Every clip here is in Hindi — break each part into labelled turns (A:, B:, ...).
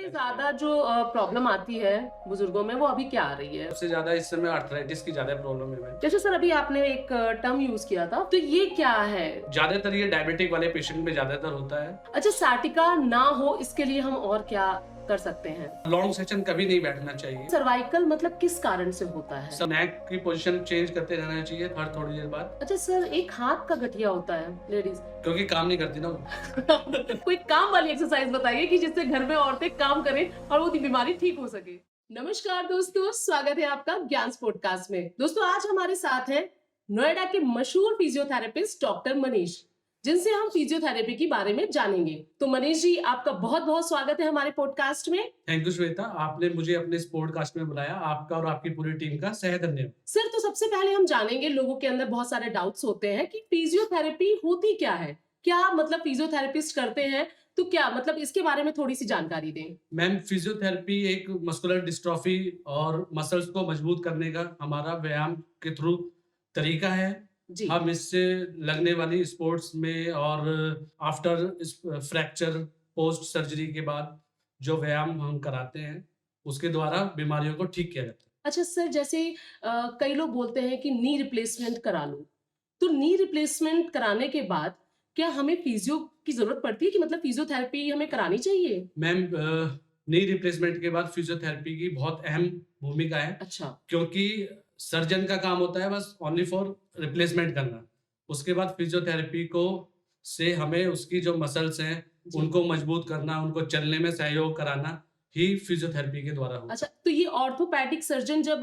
A: सबसे ज्यादा जो प्रॉब्लम आती है बुजुर्गों में वो अभी क्या आ रही है?
B: सबसे ज़्यादा इस समय आर्थराइटिस की ज़्यादा प्रॉब्लम है मैम।
A: जैसे सर अभी आपने एक टर्म यूज किया था तो ये क्या है?
B: ज़्यादातर ये डायबिटिक वाले पेशेंट में ज़्यादातर होता है।
A: अच्छा, साटिका ना हो इसके लिए हम और क्या कर सकते हैं?
B: लॉन्ग सेशन कभी नहीं बैठना चाहिए।
A: सर्वाइकल मतलब किस कारण से होता है?
B: नेक की पोजीशन चेंज करते रहना चाहिए हर थोड़ी देर बाद,
A: अच्छा सर, एक हाथ का गठिया होता है लेडीज
B: क्योंकि काम नहीं करती ना वो।
A: कोई काम वाली एक्सरसाइज बताइए कि जिससे घर में औरतें काम करें और वो बीमारी ठीक हो सके। नमस्कार दोस्तों, स्वागत है आपका ज्ञान पॉडकास्ट में। दोस्तों आज हमारे साथ हैं नोएडा के मशहूर फिजियोथेरेपिस्ट डॉक्टर मनीष, जिनसे हम फिजियोथेरेपी के बारे में जानेंगे। तो मनीष जी, आपका बहुत बहुत स्वागत है हमारे पॉडकास्ट में।
B: थैंक यू श्वेता, आपने मुझे अपने इस पॉडकास्ट में बुलाया। आपका और आपकी पूरी टीम का सह धन्यवाद।
A: सर, तो सबसे पहले हम जानेंगे, लोगों के अंदर बहुत सारे डाउट्स होते हैं कि फिजियोथेरेपी होती क्या है, क्या मतलब फिजियोथेरेपिस्ट करते हैं, तो क्या मतलब इसके बारे में थोड़ी सी जानकारी दें।
B: मैम, फिजियोथेरेपी एक मस्कुलर डिस्ट्रॉफी और मसल्स को मजबूत करने का हमारा व्यायाम के थ्रू तरीका है।
A: जी।
B: हम इससे लगने वाली स्पोर्ट्स में और आफ्टर फ्रैक्चर, पोस्ट सर्जरी के बाद जो व्यायाम हम कराते हैं, उसके द्वारा बीमारियों को ठीक किया जाता है।
A: अच्छा सर, जैसे कई लोग बोलते हैं कि नी रिप्लेसमेंट करा लो, तो नी रिप्लेसमेंट कराने के बाद क्या हमें फिजियो की जरूरत पड़ती है कि मतलब फिजियोथेरेपी हमें करानी चाहिए?
B: मैम, नी रिप्लेसमेंट के बाद फिजियोथेरेपी की बहुत अहम भूमिका है,
A: अच्छा।
B: क्योंकि सर्जन का काम होता है बस ओनली फॉर रिप्लेसमेंट करना। उसके बाद फिजियोथेरेपी को से हमें उसकी जो मसल्स हैं
A: जी।
B: उनको मजबूत करना, उनको चलने में सहयोग कराना ही फिजियोथेरेपी के द्वारा होता
A: अच्छा, तो ये ऑर्थोपेडिक सर्जन जब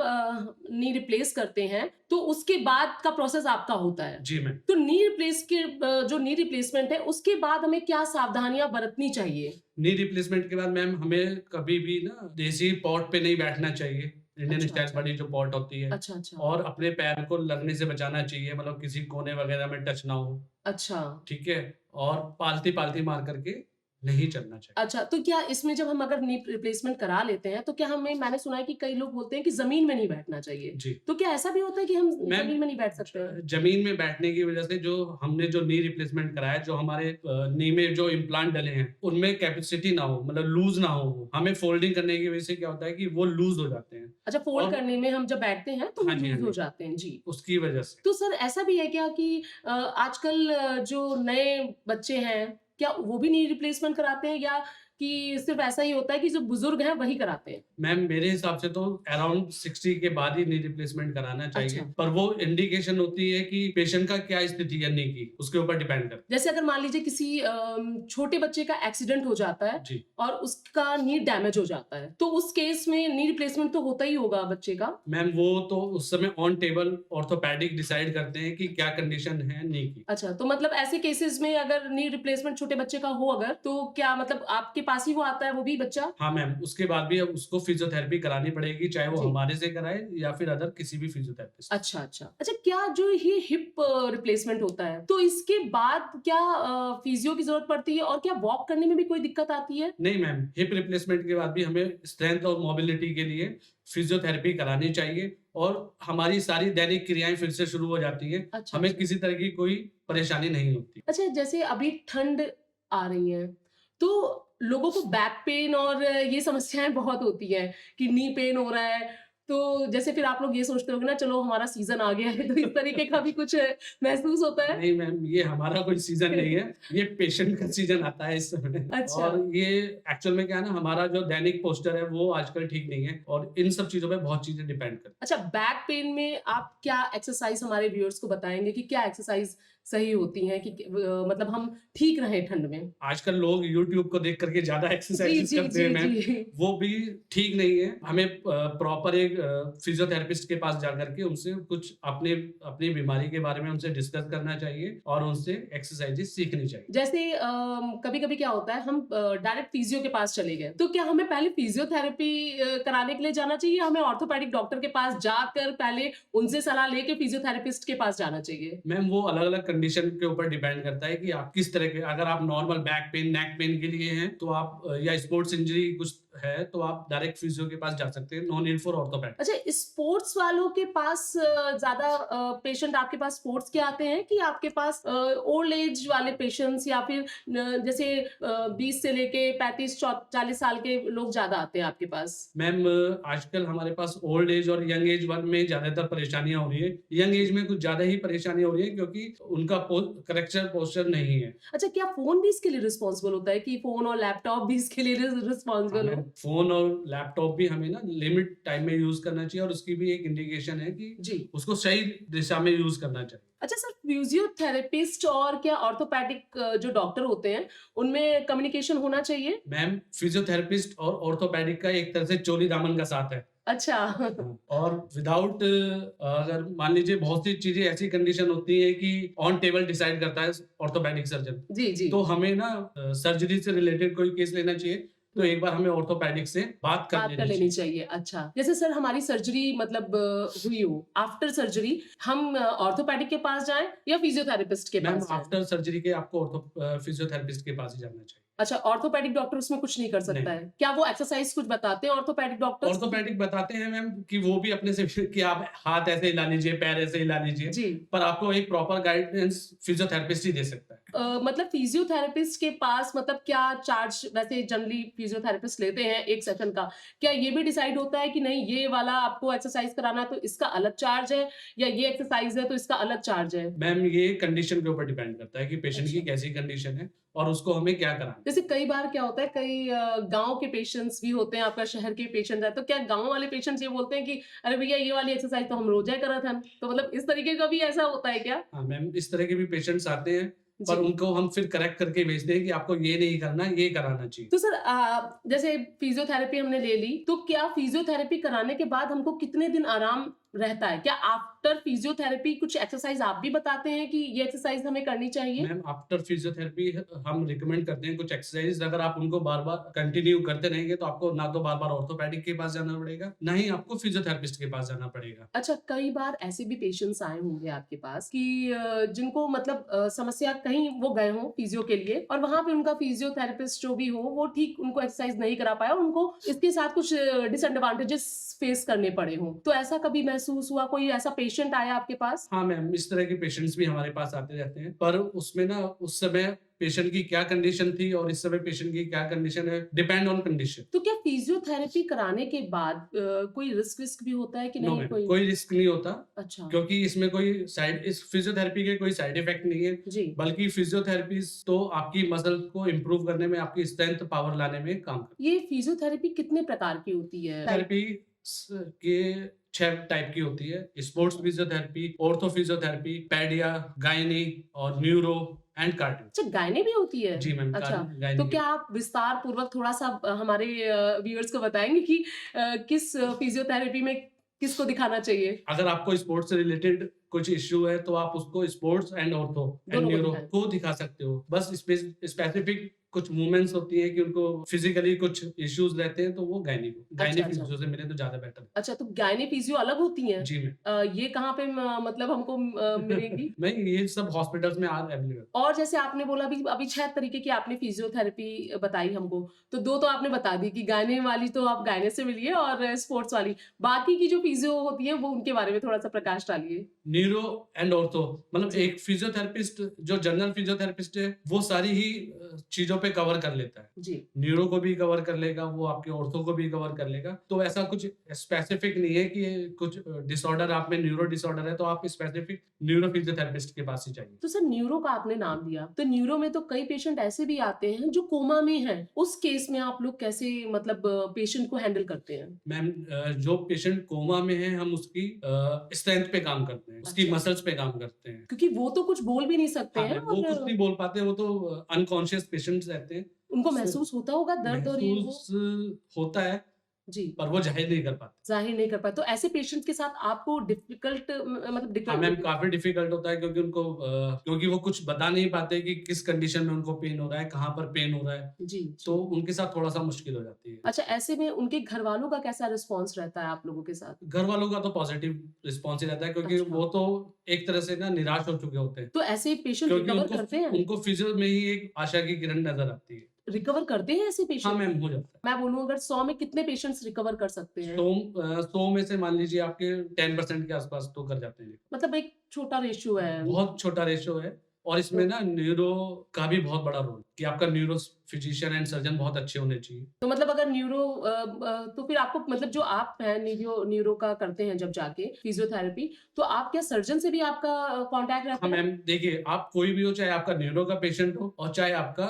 A: नी रिप्लेस करते हैं तो उसके बाद का प्रोसेस आपका होता है?
B: है। जी मैम।
A: तो नी रिप्लेस के जो नी रिप्लेसमेंट है उसके बाद हमें क्या सावधानियां बरतनी चाहिए?
B: नी रिप्लेसमेंट के बाद मैम हमें कभी भी ना देसी पॉट पे नहीं बैठना चाहिए। इंडियन
A: अच्छा
B: स्टाइल
A: अच्छा।
B: वाली जो पॉट होती है,
A: अच्छा अच्छा।
B: और अपने पैर को लगने से बचाना चाहिए, मतलब किसी कोने वगैरह में टच ना हो।
A: अच्छा।
B: ठीक है? और पालती-पालती मार करके नहीं चलना चाहिए।
A: अच्छा, तो क्या इसमें जब हम अगर नी रिप्लेसमेंट करा लेते हैं तो क्या हमें, मैंने सुना है कि कई लोग बोलते हैं कि जमीन में नहीं बैठना चाहिए,
B: जी।
A: तो क्या ऐसा भी होता है कि हम
B: मैम,
A: जमीन में नहीं बैठ सकते हैं?
B: ज़मीन में बैठने की वज़ह से हमने जो नी रिप्लेसमेंट कराया, जो हमारे नी में जो इम्प्लांट डले हैं, उनमें कैपेसिटी ना हो, मतलब लूज़ ना हो वो। हमें फोल्डिंग करने की वज़ह से क्या होता है कि वो लूज़ हो जाते हैं।
A: अच्छा, फोल्ड
B: और
A: करने में हम जब बैठते हैं तो वो
B: हाँ जी, हाँ
A: लूज हो
B: जी।
A: जाते हैं। जी।
B: उसकी वज़ह से।
A: तो सर ऐसा भी है क्या कि आजकल जो नए बच्चे हैं, क्या वो भी नी रिप्लेसमेंट कराते हैं, या कि सिर्फ ऐसा ही होता है कि जो बुजुर्ग हैं वही कराते हैं?
B: मैम, मेरे हिसाब से तो अराउंड 60 के बाद ही नी रिप्लेसमेंट कराना चाहिए।
A: अच्छा।
B: पर वो इंडिकेशन होती है कि पेशेंट का क्या स्थिति है नी की, उसके ऊपर डिपेंड करता है।
A: जैसे अगर मान लीजिए किसी छोटे बच्चे का एक्सीडेंट हो जाता है
B: जी।
A: और उसका नी डैमेज हो जाता है, तो उस केस में नी रिप्लेसमेंट तो होता ही होगा बच्चे का?
B: मैम, वो तो उस समय ऑन टेबल ऑर्थोपेडिक डिसाइड करते हैं कि क्या कंडीशन है नी की।
A: अच्छा, तो मतलब ऐसे केसेस में अगर नी रिप्लेसमेंट छोटे बच्चे का हो अगर, तो क्या मतलब आपके पास ही वो आता है वो भी बच्चा?
B: हाँ मैम, उसके बाद भी अब उसको फिजियोथेरेपी करानी पड़ेगी, चाहे वो
A: जी।
B: हमारे से कराए या फिर अदर किसी भी फिजियोथेरेपिस्ट।
A: अच्छा, अच्छा। अच्छा, क्या जो ये हिप रिप्लेसमेंट होता है, तो इसके बाद क्या फिजियो की ज़रूरत पड़ती है और क्या वॉक करने में भी कोई दिक्कत आती है?
B: नहीं मैम, हिप रिप्लेसमेंट के बाद भी हमें स्ट्रेंथ और मोबिलिटी के लिए फिजियोथेरेपी करानी चाहिए, और हमारी सारी दैनिक क्रियाएँ फिर से शुरू हो जाती हैं।
A: अच्छा,
B: हमें
A: अच्छा।
B: किसी तरह की कोई परेशानी नहीं होती।
A: अच्छा, जैसे अभी ठंड आ रही है, तो लोगों को बैक पेन और ये समस्याएँ बहुत होती हैं कि नी पेन हो रहा है, तो जैसे फिर आप लोग ये सोचते होंगे ना, चलो हमारा सीज़न आ गया है, तो इस तरीके का भी कुछ महसूस होता है?
B: नहीं मैम, ये हमारा कोई सीज़न नहीं है, ये पेशेंट का सीज़न आता है इस समय।
A: अच्छा।
B: और ये एक्चुअल में क्या है ना, हमारा जो दैनिक पोस्चर है वो आजकल ठीक नहीं है, और इन सब चीज़ों पे बहुत चीज़ें डिपेंड करती हैं।
A: अच्छा, बैक पेन में आप क्या एक्सरसाइज़ हमारे व्यूअर्स को बताएँगे कि क्या एक्सरसाइज़ सही होती हैं कि मतलब हम ठीक रहें ठंड में?
B: आजकल लोग यूट्यूब को देख करके ज़्यादा
A: जी,
B: एक्सरसाइज़ेज़
A: जी,
B: करते
A: जी,
B: हैं मैम,
A: जी।
B: वो भी ठीक नहीं है। हमें प्रॉपर एक फिजियोथेरेपिस्ट के पास जाकर के उनसे कुछ अपने अपनी बीमारी के बारे में उनसे डिस्कस करना चाहिए, और उनसे एक्सरसाइज़ेज़ सीखनी चाहिए।
A: जैसे कभी-कभी क्या होता है, हम डायरेक्ट फिजियो के पास चले गए, तो क्या हमें पहले फिजियोथेरेपी कराने के लिए जाना चाहिए, या हमें ऑर्थोपेडिक डॉक्टर के पास जाकर पहले उनसे सलाह लेके फिजियोथेरेपिस्ट के पास जाना चाहिए?
B: मैम, वो अलग-अलग कंडीशन के ऊपर डिपेंड करता है कि आप किस तरह के, अगर आप normal back pain, neck pain के लिए हैं, तो आप या स्पोर्ट्स इंजरी कुछ है तो आप डायरेक्ट फिजियो के पास जा सकते हैं, नो नीड फॉर ऑर्थोपेडिक।
A: अच्छा, स्पोर्ट्स वालों के पास ज्यादा पेशेंट आपके पास स्पोर्ट्स के आते हैं कि आपके पास ओल्ड एज वाले पेशेंट्स या फिर जैसे 20 से लेके 35-40 साल के लोग ज्यादा आते हैं आपके पास?
B: मैम आजकल हमारे पास ओल्ड एज और यंग एज वन में ज्यादातर परेशानियां हो रही है। यंग एज में कुछ ज्यादा ही परेशानी हो रही है क्योंकि उनका करेक्शन पोस्चर नहीं है।
A: अच्छा, क्या फोन भी इसके लिए रिस्पॉन्सिबल होता है कि फोन और लैपटॉप भी इसके लिए रिस्पॉन्सिबल हो?
B: हमें फोन और लैपटॉप भी हमें ना लिमिट टाइम में यूज करना चाहिए और उसकी भी एक इंडिकेशन है कि
A: जी।
B: उसको सही दिशा में यूज करना चाहिए।
A: अच्छा सर, फिजियोथेरेपिस्ट और क्या ऑर्थोपेडिक जो डॉक्टर होते हैं उनमें कम्युनिकेशन होना चाहिए?
B: मैम फिजियोथेरेपिस्ट और ऑर्थोपेडिक का एक तरह से चोली दामन का साथ है।
A: अच्छा।
B: और विदाउट अगर मान लीजिए बहुत सी चीजें ऐसी कंडीशन होती है कि ऑन टेबल डिसाइड करता है ऑर्थोपेडिक सर्जन,
A: जी जी।
B: तो हमें ना सर्जरी से रिलेटेड कोई केस लेना चाहिए तो एक बार हमें ऑर्थोपेडिक से बात कर
A: बात कर लेनी चाहिए। अच्छा, जैसे सर हमारी सर्जरी मतलब हुई हो, आफ्टर सर्जरी हम ऑर्थोपेडिक के पास जाएं या फिजियोथेरेपिस्ट के
B: मैम
A: पास जाएं?
B: आफ्टर सर्जरी के आपको फिजियोथेरेपिस्ट के पास ही जाना चाहिए।
A: अच्छा, ऑर्थोपेडिक डॉक्टर उसमें कुछ नहीं कर सकता
B: नहीं।
A: है? क्या वो एक्सरसाइज कुछ बताते हैं ऑर्थोपेडिक डॉक्टर्स?
B: ऑर्थोपेडिक बताते हैं मैम कि वो भी अपने से कि आप हाथ ऐसे हिला लीजिए, पैर ऐसे हिला लीजिए,
A: जी।
B: पर आपको एक प्रॉपर गाइडेंस फिजियोथेरेपिस्ट ही दे सकता है।
A: मतलब फिजियोथेरेपिस्ट के पास मतलब क्या चार्ज वैसे जनरली फिजियोथेरेपिस्ट लेते हैं एक सेशन का? क्या ये भी डिसाइड होता है कि नहीं ये वाला आपको एक्सरसाइज कराना है तो इसका अलग चार्ज है या ये एक्सरसाइज है तो इसका अलग चार्ज है?
B: मैम ये कंडीशन के ऊपर डिपेंड करता है कि पेशेंट की
A: अच्छा।
B: कैसी कंडीशन है और उसको हमें क्या कराना है।
A: जैसे कई बार क्या होता है, कई गाँव के पेशेंट्स भी होते हैं, आपका शहर के पेशेंट है, तो क्या गाँव वाले पेशेंट्स ये बोलते हैं कि अरे भैया ये वाली एक्सरसाइज तो हम रोजा करत हन, तो मतलब इस तरीके का भी ऐसा होता है क्या?
B: हाँ मैम, इस तरह के भी पेशेंट्स आते हैं पर
A: जी।
B: उनको हम फिर करेक्ट करके भेजते हैं कि आपको ये नहीं करना, ये कराना चाहिए।
A: तो सर जैसे फिजियोथेरेपी हमने ले ली, तो क्या फिजियोथेरेपी कराने के बाद हमको कितने दिन आराम रहता है? क्या आफ्टर फिजियोथेरेपी कुछ एक्सरसाइज आप भी बताते हैं कि ये एक्सरसाइज हमें करनी चाहिए?
B: मैम आफ्टर फिजियोथेरेपी हम रिकमेंड करते हैं कुछ एक्सरसाइज, अगर आप उनको बार-बार कंटिन्यू करते रहेंगे तो आपको ना तो बार-बार ऑर्थोपेडिक के पास जाना पड़ेगा, ना ही आपको फिजियोथेरेपिस्ट के पास जाना पड़ेगा।
A: अच्छा, कई बार ऐसे भी पेशेंट्स आए होंगे आपके पास कि जिनको मतलब समस्या कहीं वो गए हों फिजियो के लिए और वहां पे उनका फिजियोथेरेपिस्ट जो भी हो वो ठीक उनको एक्सरसाइज नहीं करा पाया, उनको इसके साथ कुछ डिसएडवांटेजेस फेस करने पड़े हों, तो ऐसा कभी महसूस हुआ? कोई ऐसा पेशेंट आया आपके पास?
B: हाँ मैम, इस तरह के पेशेंट्स भी हमारे पास आते रहते हैं, पर उसमें ना उस समय पेशेंट की क्या कंडीशन थी और इस समय पेशेंट की क्या कंडीशन है, डिपेंड ऑन कंडीशन।
A: तो क्या फिजियोथेरेपी कराने के बाद कोई रिस्क भी होता है कि
B: नो
A: नहीं?
B: मैम, कोई रिस्क नहीं होता
A: अच्छा।
B: क्योंकि इसमें कोई इस फिजियोथेरेपी के कोई साइड इफेक्ट नहीं है,
A: जी।
B: बल्कि फिजियोथेरेपी तो आपकी मसल को इम्प्रूव करने में, आपकी स्ट्रेंथ पावर लाने में काम करती
A: ये फिजियोथेरेपी कितने प्रकार की होती है?
B: है। थेरेपी के 6 टाइप की होती है: स्पोर्ट्स फिजियोथेरेपी, ऑर्थो फिजियोथेरेपी, पैडिया, गायनी और न्यूरो एंड कार्डियो।
A: अच्छा, गायने भी होती है?
B: जी मैम,
A: अच्छा,
B: गायनी
A: तो
B: भी।
A: क्या आप विस्तार पूर्वक थोड़ा सा हमारे व्यूअर्स को बताएंगे कि किस फिजियोथेरेपी में किसको दिखाना चाहिए?
B: अगर आपको स्पोर्ट्स से रिलेटेड कुछ इश्यू है तो आप उसको स्पोर्ट्स एंड ऑर्थो एंड
A: दोनों को
B: न्यूरो
A: दिखाएं।
B: को दिखा सकते हो। बस स्पेसिफिक कुछ मूवमेंट्स होती है कि उनको फिजिकली कुछ इश्यूज रहते हैं तो वो गायनी
A: अच्छा।
B: फिजियो से मिले तो ज्यादा बेटर है।
A: अच्छा, तो गायने फिजियो अलग होती हैं?
B: जी मैम।
A: ये कहाँ पे मतलब हमको मिलेंगी?
B: नहीं, ये सब हॉस्पिटल्स में आर अवेलेबल।
A: और जैसे आपने बोला अभी अभी 6 तरीके की आपने फिजियोथेरेपी बताई हमको, तो 2 तो आपने बता दी कि गायने वाली तो आप गायने से मिलिए और स्पोर्ट्स वाली। बाकी की जो फिजियो होती है वो उनके बारे में थोड़ा सा प्रकाश डालिए।
B: न्यूरो एंड ऑर्थो मतलब
A: जी।
B: एक फिजियोथेरेपिस्ट जो जनरल फिजियोथेरेपिस्ट है वो सारी ही चीजों पे कवर कर लेता है।
A: जी।
B: न्यूरो को भी कवर कर लेगा, वो आपके ऑर्थो को भी कवर कर लेगा। तो ऐसा कुछ स्पेसिफिक नहीं है कि ये कुछ डिसऑर्डर आप में न्यूरो डिसऑर्डर है तो आप स्पेसिफिक न्यूरो फिजियोथेरेपिस्ट के पास ही जाइए।
A: तो सर न्यूरो का आपने नाम लिया, तो न्यूरो में तो कई पेशेंट ऐसे भी आते हैं जो कोमा में हैं। उस केस में आप लोग कैसे मतलब पेशेंट को हैंडल करते हैं?
B: मैम जो पेशेंट कोमा में है हम उसकी स्ट्रेंथ पे काम करते हैं, उसकी
A: अच्छा।
B: मसल्स पे काम करते हैं।
A: क्योंकि वो तो कुछ बोल भी नहीं सकते
B: हाँ
A: हैं
B: मैम, वो कुछ नहीं बोल पाते, वो तो अनकॉन्शियस पेशेंट्स रहते हैं।
A: उनको
B: सो
A: महसूस होता होगा दर्द और ये वो?
B: महसूस होता है
A: जी।
B: पर वो जाहिर नहीं कर पाते।
A: ज़ाहिर नहीं कर पाए। तो ऐसे पेशेंट के साथ आपको डिफ़िकल्ट मतलब
B: हाँ मैम, काफ़ी डिफ़िकल्ट होता है क्योंकि उनको क्योंकि वो कुछ बता नहीं पाते कि किस कंडीशन में उनको पेन हो रहा है, कहाँ पर पेन हो रहा है,
A: जी,
B: तो उनके साथ थोड़ा-सा मुश्किल हो जाती है।
A: अच्छा, ऐसे में उनके घरवालों का कैसा रिस्पॉन्स रहता है आप लोगों के साथ?
B: घर वालों का तो पॉज़िटिव रिस्पॉन्स ही रहता है क्योंकि
A: अच्छा।
B: वो तो एक तरह से ना निराश हो चुके होते हैं,
A: तो ऐसे पेशेंट
B: क्योंकि
A: रिकवर करते हैं?
B: उनको फिज़ियो में ही एक आशा की किरण नज़र आती है।
A: रिकवर करते हैं ऐसे
B: हाँ
A: पेशेंट?
B: मैम, हो जाता है।
A: मैं बोलूँ अगर 100 में कितने पेशेंट्स रिकवर कर सकते हैं?
B: 100 में से मान लीजिए आपके 10% के आसपास तो कर जाते हैं।
A: मतलब एक छोटा रेशियो है।
B: बहुत छोटा रेशियो है और इसमें ना न्यूरो का भी बहुत बड़ा रोल कि आपका न्यूरो फिजिशियन एंड सर्जन बहुत अच्छे होने चाहिए।
A: तो मतलब अगर तो फिर आपको मतलब जो आप हैं न्यूरो न्यूरो का करते हैं जब जाके फिजियोथेरेपी, तो आप क्या सर्जन से भी आपका कांटेक्ट रहता
B: हाँ
A: है?
B: मैम, देखिए आप कोई भी हो, चाहे आपका न्यूरो का पेशेंट हो और चाहे आपका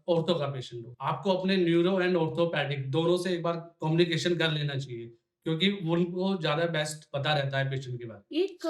B: ऑर्थो का पेशेंट हो, आपको अपने न्यूरो एंड ऑर्थोपैडिक दोनों से एक बार कम्युनिकेशन कर लेना चाहिए क्योंकि उनको ज़्यादा बेस्ट पता रहता है पेशेंट के बारे
A: एक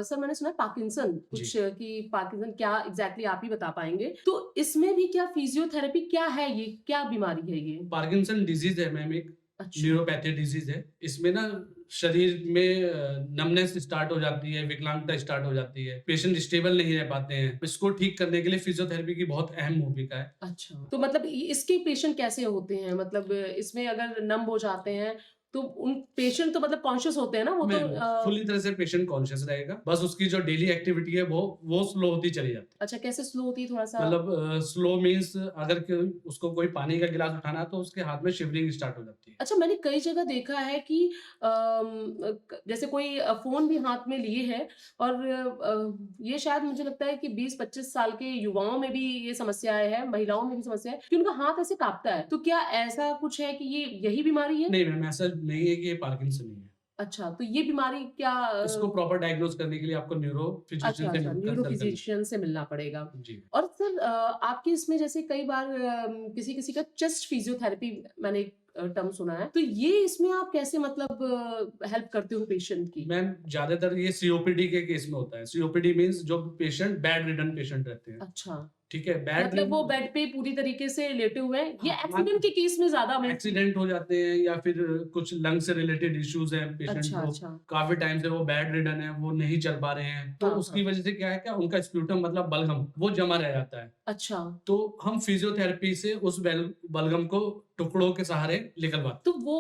A: सर मैंने सुना है पार्किंसन
B: में।
A: कुछ
B: जी,
A: कि पार्किंसन क्या एग्जैक्टली आप ही बता पाएंगे? तो इसमें भी क्या फिजियोथेरेपी क्या है ये? क्या बीमारी है ये?
B: पार्किंसन डिजीज है मैम, एक
A: अच्छा।
B: न्यूरोपैथी डिजीज है। इसमें ना शरीर में नमनेस स्टार्ट हो जाती है, विकलांगता स्टार्ट हो जाती है, पेशेंट स्टेबल नहीं रह पाते हैं। इसको ठीक करने के लिए फिजियोथेरेपी की बहुत अहम भूमिका है।
A: अच्छा, तो मतलब इसके पेशेंट कैसे होते हैं? मतलब इसमें अगर नम हो जाते हैं, तो उन पेशेंट तो मतलब कॉन्शियस होते हैं ना? वो तो
B: मैम फुली तरह से पेशेंट कॉन्शियस रहेगा, बस उसकी जो डेली एक्टिविटी है वो स्लो होती चली जाती है।
A: अच्छा कैसे स्लो होती है थोड़ा-सा?
B: मतलब स्लो मीन्स अगर उसको कोई पानी का गिलास उठाना है तो उसके हाथ में शिवरिंग स्टार्ट हो जाती है।
A: अच्छा मैंने कई जगह देखा है कि जैसे कोई फ़ोन भी हाथ में लिए है और ये शायद मुझे लगता है कि 20-25 साल के युवाओं में भी ये समस्याएँ हैं, महिलाओं में भी समस्या है कि उनका हाथ ऐसे काँपता है। तो क्या ऐसा कुछ है कि ये यही बीमारी है?
B: नहीं मैम, ऐसा नहीं है कि ये पार्किंसन ही है।
A: अच्छा, तो ये बीमारी क्या
B: इसको प्रॉपर डायग्नोज करने के लिए आपको न्यूरो
A: अच्छा,
B: फिजिशियन से
A: अच्छा,
B: कंसल्ट
A: न्यूरो
B: करना।
A: फिजिशियन से मिलना पड़ेगा।
B: जी।
A: और सर आपके इसमें जैसे कई बार किसी-किसी का चेस्ट फिजियोथेरेपी मैंने एक टर्म सुना है। तो ये इसमें आप कैसे मतलब हेल्प करते हो पेशेंट की?
B: मैम ज्यादातर ये सीओपीडी के केस में होता है। सीओपीडी मीन्स जो पेशेंट बेड रिडन पेशेंट रहते हैं।
A: अच्छा,
B: ठीक है, बेड
A: मतलब वो
B: रिडन
A: बेड पे पूरी तरीके से लेटे हुए हैं। ये
B: हाँ,
A: एक्सीडेंट के केस में ज़्यादा मैं
B: एक्सीडेंट हो जाते हैं या फिर कुछ लंग से रिलेटेड इश्यूज हैं पेशेंट
A: अच्छा,
B: को,
A: अच्छा।
B: काफी टाइम से वो बेड रिडन है, वो नहीं चल पा रहे हैं, तो
A: हाँ,
B: उसकी
A: हाँ।
B: वजह से क्या है, क्या उनका स्प्यूटम मतलब बलगम वो जमा रह जाता है।
A: अच्छा,
B: तो हम फिजियोथेरेपी से उस बलगम को टुकड़ों के सहारे निकलवाते
A: तो वो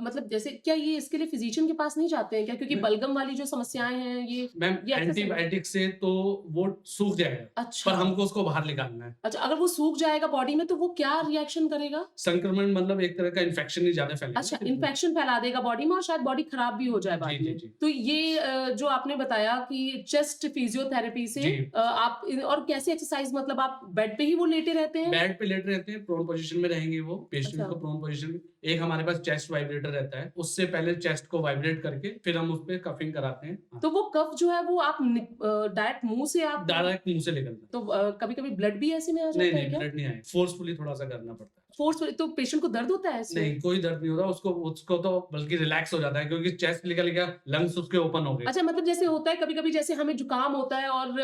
A: मतलब जैसे क्या ये इसके लिए फिजिशियन के पास नहीं जाते हैं क्या? क्योंकि
B: हैं।
A: बलगम वाली जो समस्याएँ हैं
B: मैम
A: ये अक्सर
B: एंटीबायोटिक से तो वो सूख जाएगा,
A: अच्छा।
B: पर हमको उसको बाहर निकालना है।
A: अच्छा, अगर वो सूख जाएगा बॉडी में तो वो क्या रिएक्शन करेगा?
B: संक्रमण मतलब एक तरह का इन्फेक्शन ही ज्यादा फैलेगा
A: अच्छा,
B: फिर।
A: इन्फेक्शन फैला देगा बॉडी में और शायद बॉडी खराब भी हो जाए
B: जी
A: बाद
B: जी
A: में।
B: जी
A: तो ये जो आपने बताया कि चेस्ट फिजियोथेरेपी से
B: जी।
A: आप और कैसे एक्सरसाइज मतलब आप बेड पे ही वो लेटे रहते हैं?
B: बेड पे लेटे रहते हैं, प्रोन पोजीशन में रहेंगे वो, पेशेंट
A: अच्छा।
B: को प्रोन पोजीशन में। एक हमारे पास चेस्ट वाइब्रेटर रहता है, उससे पहले चेस्ट को वाइब्रेट करके फिर हम उस पे कफिंग कराते हैं।
A: तो वो कफ जो है वो आप डायरेक्ट मुँह से आप
B: डायरेक्ट मुंह से निकलता
A: तो कभी-कभी ब्लड भी ऐसे में आ
B: है। नहीं
A: जाता है
B: नहीं,
A: क्या?
B: ब्लड नहीं आए, फोर्सफुली थोड़ा सा करना पड़ता है।
A: फोर्सफुली तो पेशेंट को दर्द होता है इसमें?
B: नहीं, कोई दर्द नहीं होता उसको, उसको तो बल्कि रिलैक्स हो जाता है क्योंकि चेस्ट निकल गया, लंग्स उसके ओपन हो गए।
A: अच्छा मतलब जैसे होता है कभी-कभी जैसे हमें जुकाम होता है और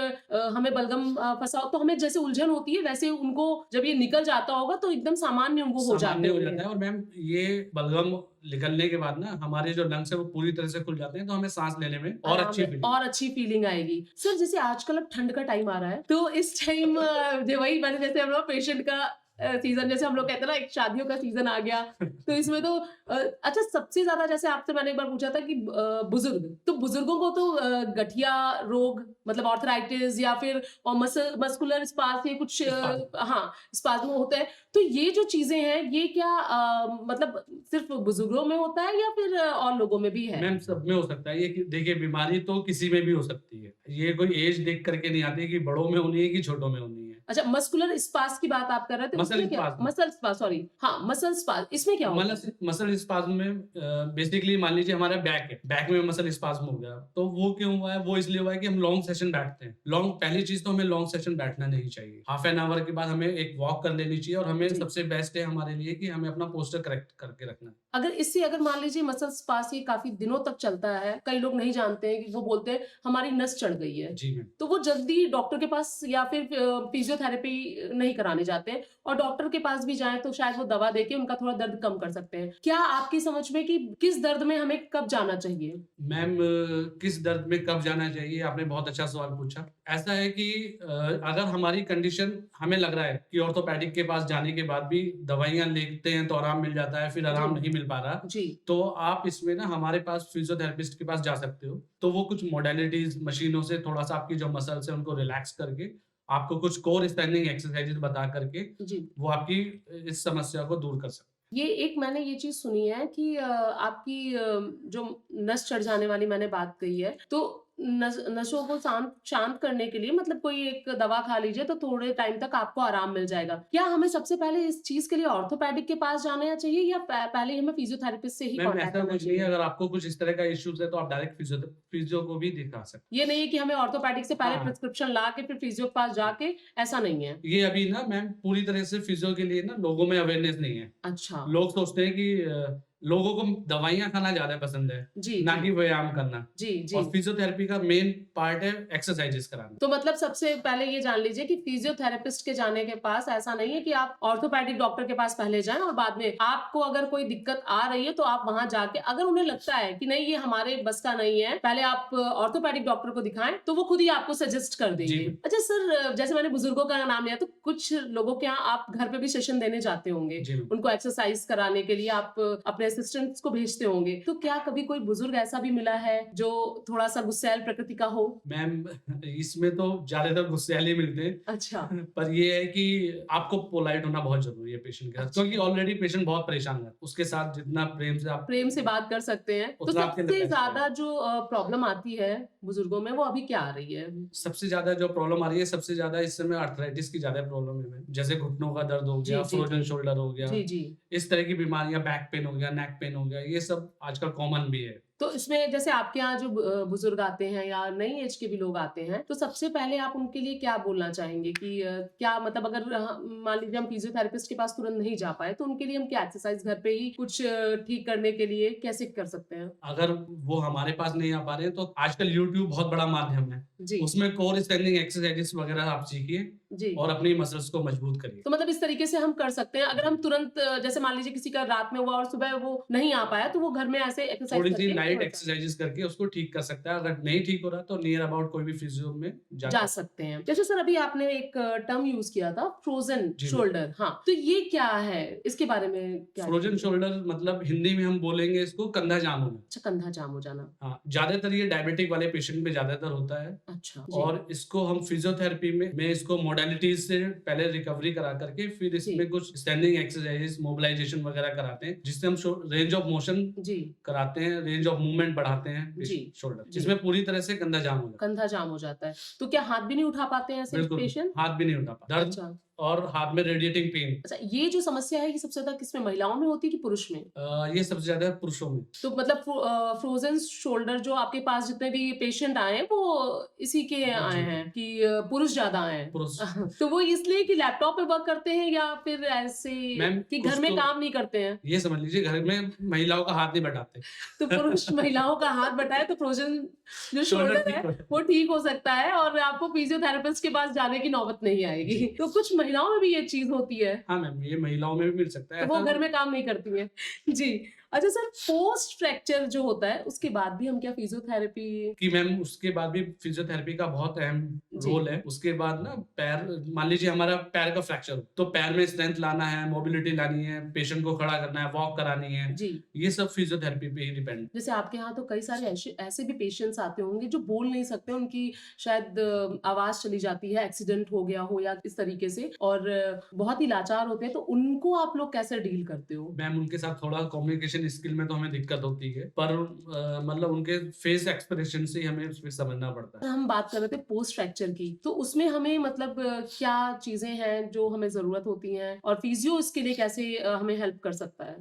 A: हमें बलगम फँसा हो तो हमें जैसे उलझन होती है वैसे उनको जब ये निकल जाता होगा तो एकदम सामान्य वो हो जाते
B: सामान्य हो
A: होंगे।
B: जाता है और मैम ये बलगम निकलने के बाद ना हमारे जो लंग्स है वो पूरी तरह से खुल जाते हैं, तो हमें सांस लेने में और
A: आराम
B: अच्छी
A: है
B: फीलिंग।
A: और अच्छी फीलिंग आएगी। सर जैसे आजकल अब ठंड का टाइम आ रहा है, तो इस टाइम जो वही मैंने जैसे हम लोग पेशेंट का सीज़न जैसे हम लोग कहते हैं ना एक शादियों का सीज़न आ गया, तो इसमें तो अच्छा सबसे ज़्यादा जैसे आपसे मैंने एक बार पूछा था कि बुज़ुर्ग, तो बुज़ुर्गों को तो गठिया रोग मतलब आर्थराइटिस या फिर और मस्कुलर स्पाज़म ये कुछ हाँ, स्पाज़म होता है। तो ये जो चीज़ें हैं ये क्या मतलब सिर्फ़ बुज़ुर्गों में होता है या फिर और लोगों में भी है?
B: मैम सब में हो सकता है ये, कि देखिए बीमारी तो किसी में भी हो सकती है, ये कोई एज देख करके नहीं आती कि बड़ों में होनी है कि छोटों में होनी है।
A: अच्छा मस्कुलर स्पाज़ की बात आप कर रहे थे
B: मसल
A: उसमें क्या
B: स्पाज्म।
A: मसल स्पाज़ सॉरी हाँ, मसल स्पाज़ इसमें क्या होता है?
B: मसल स्पाज्म में बेसिकली मान लीजिए हमारा बैक है, बैक में मसल स्पाज्म हो गया, तो वो क्यों हुआ है, वो इसलिए हुआ है कि हम लॉन्ग सेशन बैठते हैं। लॉन्ग पहली चीज तो हमें लॉन्ग सेशन बैठना नहीं चाहिए, हाफ एन आवर के बाद हमें एक वॉक कर लेनी चाहिए और हमें
A: जी।
B: सबसे बेस्ट है हमारे लिए कि हमें अपना पोस्टर करेक्ट करके रखना है।
A: अगर मान लीजिए मसल स्पाज़ ये काफ़ी दिनों तक चलता है, कई लोग नहीं जानते हैं कि वो बोलते हैं हमारी नस चढ़ गई है।
B: जी मैम।
A: तो वो जल्दी डॉक्टर के पास या फिर फिजियोथेरेपी नहीं कराने जाते हैं और डॉक्टर के पास भी जाएँ तो शायद वो दवा देके उनका थोड़ा दर्द कम कर सकते हैं। क्या आपकी समझ में कि किस दर्द में हमें कब जाना चाहिए?
B: मैम किस दर्द में कब जाना चाहिए, आपने बहुत अच्छा सवाल पूछा। ऐसा है कि अगर हमारी कंडीशन हमें लग रहा है कि ऑर्थोपेडिक के पास जाने के बाद भी दवाइयाँ लेते हैं तो आराम मिल जाता है, फिर आराम
A: जी।
B: नहीं मिल पा रहा,
A: जी।
B: तो आप इसमें ना हमारे पास फिजियोथेरेपिस्ट के पास जा सकते हो। तो वो कुछ मॉडलिटीज़ मशीनों से थोड़ा-सा आपकी जो मसल्स हैं उनको रिलैक्स करके आपको कुछ कोर स्ट्रेंथनिंग एक्सरसाइजेज बता करके
A: जी।
B: वो आपकी इस समस्या को दूर कर सकते
A: ये एक मैंने ये चीज़ सुनी है कि आपकी जो नस चढ़ जाने वाली मैंने बात कही है, तो नसों को शांत शांत करने के लिए मतलब कोई एक दवा खा लीजिए तो थोड़े टाइम तक आपको आराम मिल जाएगा। क्या हमें सबसे पहले इस चीज़ के लिए ऑर्थोपेडिक के पास जाना चाहिए या पहले हमें फिजियोथेरेपिस्ट से ही
B: मैम
A: कॉन्टैक्ट
B: ऐसा
A: करना
B: कुछ नहीं है,
A: चाहिए?
B: अगर आपको कुछ इस तरह का इश्यूज है तो आप डायरेक्ट फिजियो को भी दिखा सकते
A: ये नहीं है कि हमें ऑर्थोपेडिक से पहले
B: हाँ।
A: प्रिस्क्रिप्शन ला के फिर फिजियो के पास जाके, ऐसा नहीं है।
B: ये अभी ना मैम पूरी तरह से फिजियो के लिए ना लोगों में अवेयरनेस नहीं है।
A: अच्छा।
B: लोग सोचते हैं कि लोगों को दवाइयाँ खाना ज़्यादा पसंद है,
A: जी,
B: ना
A: जी।
B: कि व्यायाम करना।
A: जी,
B: और
A: जी।
B: फिजियोथेरेपी का मेन पार्ट है एक्सरसाइजेस कराना।
A: तो मतलब सबसे पहले ये जान लीजिए कि फिजियोथेरेपिस्ट के जाने के पास ऐसा नहीं है कि आप ऑर्थोपेडिक डॉक्टर के पास पहले जाएं और बाद में आपको अगर कोई दिक्कत आ रही है तो आप वहां जाके, अगर उन्हें लगता है कि नहीं ये हमारे बस का नहीं है, पहले आप ऑर्थोपेडिक डॉक्टर को दिखाएं तो वो खुद ही आपको सजेस्ट कर देंगे।
B: जी।
A: अच्छा सर, जैसे मैंने बुजुर्गों का नाम लिया तो कुछ लोगों के यहाँ आप घर पे भी सेशन देने जाते होंगे,
B: जी।
A: उनको एक्सरसाइज कराने के लिए आप अपने असिस्टेंट्स को भेजते होंगे, तो क्या कभी कोई बुजुर्ग ऐसा भी मिला है जो थोड़ा सा गुस्सैल प्रकृति का हो?
B: मैम इसमें तो ज़्यादातर गुस्सैल ही मिलते हैं।
A: अच्छा।
B: पर ये है कि आपको पोलाइट होना बहुत ज़रूरी है पेशेंट के साथ,
A: अच्छा।
B: क्योंकि ऑलरेडी पेशेंट बहुत परेशान है। उसके साथ जितना प्रेम से आप
A: प्रेम से बात कर सकते हैं। तो
B: उतना आपके लिए
A: सबसे
B: बेस्ट है।
A: ज़्यादा जो प्रॉब्लम आती है बुजुर्गों में वो अभी क्या आ रही है?
B: सबसे ज़्यादा जो प्रॉब्लम आ रही है, सबसे ज़्यादा इस समय आर्थराइटिस की ज़्यादा प्रॉब्लम है मैम। जैसे घुटनों का दर्द हो
A: जी,
B: गया,
A: जी,
B: फ्रोजन
A: जी।
B: शोल्डर हो गया,
A: जी, जी।
B: इस तरह की बीमारियाँ, बैक पेन हो गया, नेक पेन हो गया, ये सब आजकल कॉमन भी है।
A: तो इसमें जैसे आपके यहाँ जो बुजुर्ग आते हैं या नई एज के भी लोग आते हैं, तो सबसे पहले आप उनके लिए क्या बोलना चाहेंगे कि क्या मतलब अगर मान लीजिए हम फिजियोथेरेपिस्ट के पास तुरंत नहीं जा पाए तो उनके लिए हम क्या एक्सरसाइज घर पे ही कुछ ठीक करने के लिए कैसे कर सकते हैं?
B: अगर वो हमारे पास नहीं आ पा रहे हैं तो आजकल यूट्यूब बहुत बड़ा माध्यम है।
A: जी।
B: उसमें कोर स्ट्रेंथनिंग एक्सरसाइजेस वगैरह आप सीखिए
A: जी।
B: और अपनी मसल्स को मजबूत करिए।
A: तो मतलब इस तरीके से हम कर सकते हैं। अगर हम तुरंत जैसे मान लीजिए किसी का रात में हुआ और सुबह वो नहीं आ पाया तो वो घर में ऐसे एक्सरसाइज
B: थोड़ी सी
A: करके
B: लाइट
A: तुरंत
B: एक्सरसाइजेस करके उसको ठीक कर सकता है। अगर नहीं ठीक हो रहा तो नियर अबाउट कोई भी फिजियो में
A: जा सकते हैं। जैसे सर अभी आपने एक टर्म यूज किया था फ्रोजन
B: जी।
A: शोल्डर, हाँ, तो ये क्या है? इसके बारे में क्या
B: फ्रोजन
A: है?
B: शोल्डर मतलब हिंदी में हम बोलेंगे इसको कंधा जाम होना।
A: अच्छा, कंधा जाम हो जाना।
B: हाँ, ज़्यादातर ये डायबिटिक वाले पेशेंट में ज़्यादातर होता है।
A: अच्छा जी।
B: और इसको हम फिजियोथेरेपी में इसको मोडालिटीज से पहले रिकवरी करा करके फिर इसमें कुछ स्टैंडिंग एक्सरसाइजेस, मोबिलाइजेशन वगैरह कराते हैं, जिससे हम रेंज ऑफ मोशन
A: जी।
B: कराते हैं, रेंज ऑफ मूवमेंट बढ़ाते हैं
A: जी।
B: शोल्डर,
A: जी।
B: जिसमें पूरी तरह से कंधा जाम हो जाता
A: कंधा जाम हो जाता है। तो क्या हाथ भी नहीं उठा पाते हैं
B: है।
A: ऐसे
B: बिल्कुल,
A: पेशेंट?
B: हाथ भी नहीं उठा पाता। दर्द
A: अच्छा।
B: और हाथ में रेडिएटिंग पेन।
A: अच्छा, ये जो समस्या है ये सबसे ज्यादा किसमें, महिलाओं में होती है कि पुरुष में?
B: ये सबसे ज़्यादा पुरुषों में।
A: तो मतलब फ्रोजन शोल्डर जो आपके पास जितने भी पेशेंट आए हैं वो इसी के आए
B: जी।
A: हैं कि पुरुष ज्यादा आए हैं?
B: पुरुष।
A: तो वो इसलिए कि लैपटॉप पे वर्क करते हैं या फिर ऐसे
B: मैम,
A: कि
B: कुछ
A: घर में
B: तो-
A: काम नहीं करते हैं?
B: ये समझ लीजिए घर में महिलाओं का हाथ नहीं बटाते।
A: तो पुरुष महिलाओं का हाथ बटाए तो फ्रोजन जो शोल्डर है वो ठीक हो सकता है और आपको फिजियोथेरेपिस्ट के पास जाने की नौबत नहीं आएगी। तो कुछ महिलाओं में भी ये चीज होती है,
B: हाँ मैम, ये महिलाओं में भी मिल सकता है।
A: तो वो
B: ऐसा-
A: घर में काम नहीं करती है। जी। अच्छा सर, पोस्ट फ्रैक्चर जो होता है उसके बाद भी हम क्या फिजियोथेरेपी?
B: कि मैम उसके बाद भी फिजियोथेरेपी का बहुत अहम
A: जी।
B: रोल है। उसके बाद ना पैर, मान लीजिए हमारा पैर का फ्रैक्चर हो, तो पैर में स्ट्रेंथ लाना है, मोबिलिटी लानी है, पेशेंट को खड़ा करना है, वॉक करानी है,
A: जी।
B: ये सब फिजियोथेरेपी पे ही डिपेंड।
A: जैसे आपके यहाँ तो कई सारे ऐसे भी पेशेंट्स आते होंगे जो बोल नहीं सकते, उनकी शायद आवाज चली जाती है, एक्सीडेंट हो गया हो या इस तरीके से, और बहुत ही लाचार होते हैं, तो उनको आप लोग कैसे डील करते हो?
B: मैम उनके साथ थोड़ा कम्युनिकेशन स्किल में तो हमें दिक्कत होती है, पर मतलब उनके फेस एक्सप्रेशन से ही हमें उसमें समझना पड़ता है।
A: हम बात कर रहे थे पोस्ट फ्रैक्चर की, तो उसमें हमें मतलब क्या चीजें हैं जो हमें जरूरत होती हैं और फिजियो इसके लिए कैसे हमें हेल्प कर सकता है?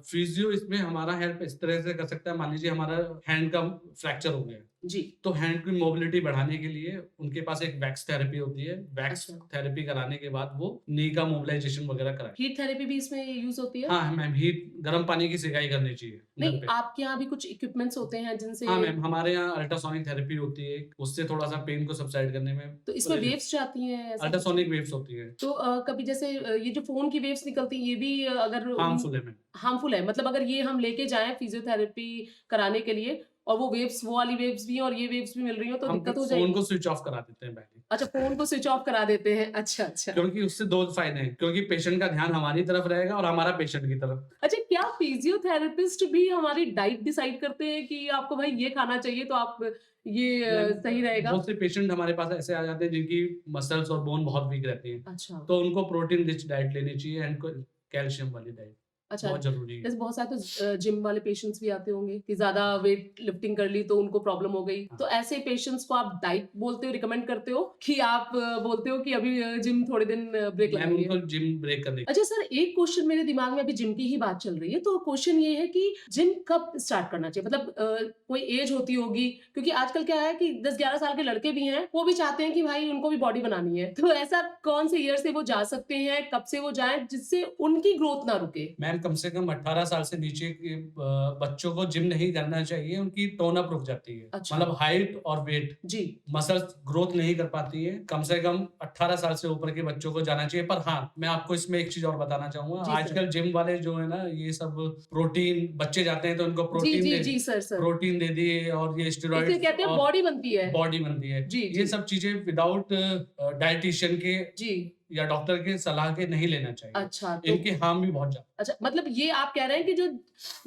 B: फिजियो इसमें हमारा हेल्प इस तरह से कर सकता है। मान लीजिए हमारा हैंड का फ्रैक्चर हो गया,
A: जी।
B: तो हैंड की मोबिलिटी बढ़ाने के लिए उनके पास एक वैक्स थेरेपी होती है। वैक्स
A: अच्छा।
B: थेरेपी कराने के बाद वो नी का मोबिलाइजेशन वगैरह कराए।
A: हीट थेरेपी भी इसमें यूज होती है?
B: हाँ मैम, हीट गर्म पानी की सिकाई करनी चाहिए घर
A: नहीं,
B: पे।
A: आपके यहाँ भी कुछ इक्विपमेंट्स होते हैं जिनसे?
B: हाँ मैम, हमारे यहाँ अल्ट्रासोनिक थेरेपी होती है, उससे थोड़ा सा पेन को सबसाइड करने में।
A: तो इसमें वेव्स जाती हैं ऐसा कुछ?
B: अल्ट्रासोनिक वेव्स होती है।
A: तो कभी जैसे ये जो फोन की वेव्स निकलती हैं ये भी अगर
B: हार्मफुल है मैम।
A: हार्मफुल है, मतलब अगर ये हम लेके जाएं फिजियोथेरेपी कराने के लिए और वो वाली वेव्स भी हैं और ये वेव्स भी मिल रही हो तो
B: हम
A: दिक्कत हो
B: फोन
A: जाएगी?
B: को स्विच ऑफ करा देते हैं पहले।
A: अच्छा, फोन को स्विच ऑफ करा देते हैं। अच्छा, अच्छा।
B: क्योंकि उससे 2 फायदे हैं, क्योंकि पेशेंट का ध्यान हमारी तरफ रहेगा और हमारा पेशेंट की तरफ।
A: अच्छा, क्या फिजियोथेरेपिस्ट भी हमारी डाइट डिसाइड करते हैं कि आपको भाई ये खाना चाहिए तो आप ये सही रहेगा?
B: बहुत से पेशेंट हमारे पास ऐसे आ जाते हैं जिनकी मसल्स और बोन बहुत वीक रहती हैं,
A: अच्छा,
B: तो उनको प्रोटीन रिच डाइट लेनी चाहिए एंड कैल्शियम वाली डाइट
A: अच्छा।
B: बहुत ज़रूरी है।
A: जैसे बहुत सारे तो जिम वाले पेशेंट्स भी आते होंगे कि ज़्यादा वेट लिफ्टिंग कर ली तो उनको प्रॉब्लम हो गई।
B: हाँ।
A: तो ऐसे पेशेंट्स को आप डाइट बोलते हो, रिकमेंड करते हो कि आप बोलते हो कि अभी जिम थोड़े दिन ब्रेक
B: मैम
A: लगाइए?
B: उनको जिम ब्रेक करनी
A: अच्छा सर, एक क्वेश्चन मेरे दिमाग में अभी जिम की ही बात चल रही है, तो क्वेश्चन ये है कि जिम कब स्टार्ट करना चाहिए? मतलब कोई एज होती होगी, क्योंकि आजकल क्या है कि 10-11 साल के लड़के भी हैं, वो भी चाहते हैं कि भाई उनको भी बॉडी बनानी है। तो ऐसा कौन से ईयर से वो जा सकते हैं, कब से वो जाएँ जिससे उनकी ग्रोथ ना रुके?
B: मैम कम से कम 18 साल से नीचे के बच्चों को जिम नहीं करना चाहिए, उनकी टोन अप रुक जाती है।
A: अच्छा।
B: मतलब हाइट और वेट
A: जी,
B: मसल्स ग्रोथ नहीं कर पाती है। कम से कम 18 साल से ऊपर के बच्चों को जाना चाहिए। पर हाँ, मैं आपको इसमें एक चीज़ और बताना चाहूँगा।
A: जी सर।
B: आजकल जिम वाले जो है ना, ये सब प्रोटीन बच्चे जाते हैं तो उनको
A: जी सर, सर।
B: प्रोटीन दे दिए और ये
A: इससे
B: स्टेरॉइड्स
A: कहते हैं
B: और
A: बॉडी बनती है।
B: बॉडी बनती है।
A: जी,
B: ये
A: जी।
B: सब चीज़ें विदाउट डायटीशियन के
A: जी,
B: या डॉक्टर के सलाह के नहीं लेना चाहिए।
A: अच्छा तो
B: इनके हार्म भी बहुत ज़्यादा।
A: अच्छा, मतलब ये आप कह रहे हैं कि जो